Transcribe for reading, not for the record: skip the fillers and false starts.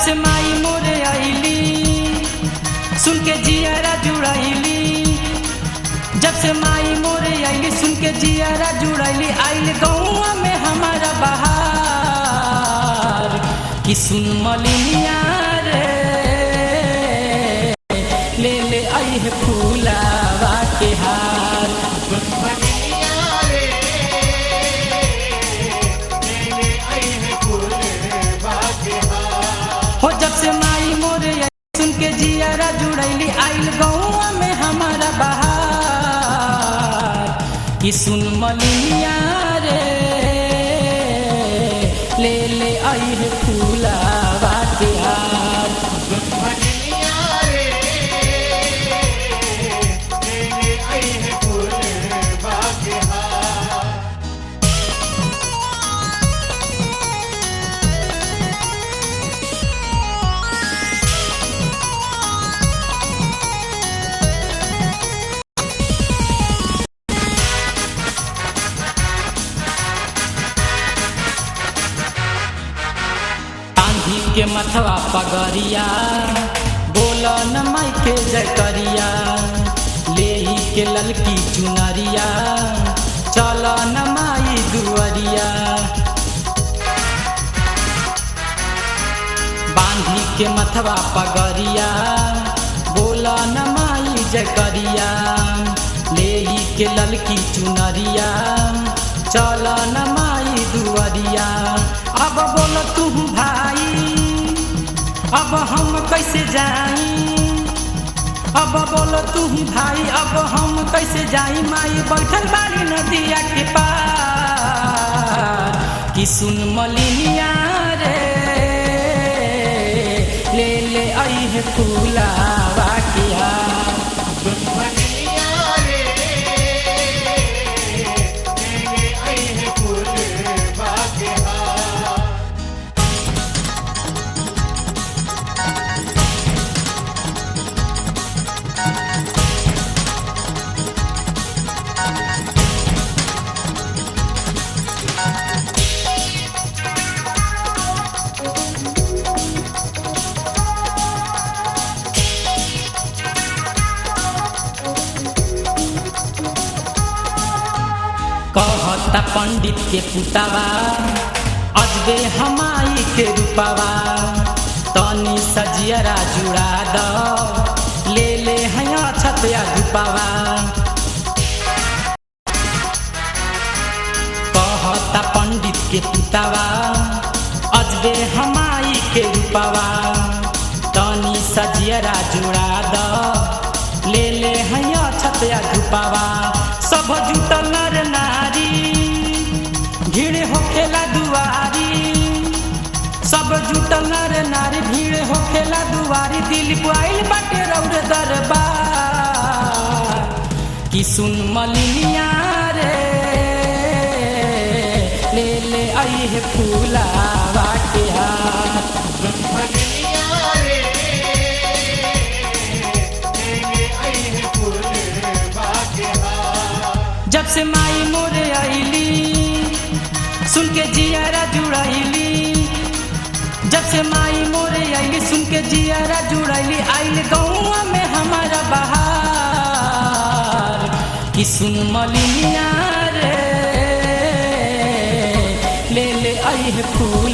से माई मोरे आईली सुन के जियारा जुड़ाईली, जब से माई मोरे आईली सुन के जियारा जुड़ाईली। आइल गौआ में हमारा बहार कि सुन मलिनिया रे ले ले आई है फूलावा के हार। हो जब से माई मोरे सुन के जियारा जुड़ैली, आइल गौआ में हमारा बहार कि सुन मलिनिया रे ले ले आई है फूलावा के हार। के मथवा पगरिया बोला न माई के जकरिया, ले के ललकी चुनरिया चला न माई दुआरिया। बांधी के मथवा पगरिया बोला न माई जकरिया, ले के ललकी चुनरिया चला न माई दुआरिया। अब बोलो तू भाई अब हम कैसे जाई, अब बोलो तू भाई अब हम कैसे जाई। माई बैठल बाड़ी नदिया के पार कि सुन मलिनिया रे ले ले आई है फूलावा के हार। कहता पंडित के पुतावा अजबे हमाई के रूपावा, तनी सजियरा जुड़ा द ले ले हया छतिया धुपावा। कहता पंडित के पुतावा अजबे हमाई के रूपावा, तनी सजियरा जुड़ा द ले ले हया छतिया धुपावा। सब जुटल नर नारी भीड़ होखेला दुआरी, सब जुटल नर नारी भीड़ होखेला दुआरी। दिल आइल बाटे रौर दरबार कि सुन मलिनिया रे ले ले आई है फूलावा के हार। जब से माई मोरे आईली सुन के जियारा जुड़ाईली, जब से माई मोरे आईली सुन के जियारा जुड़ाईली। आइल गौआ में हमारा बहार कि सुन मलिनिया रे ले ले आई है फूल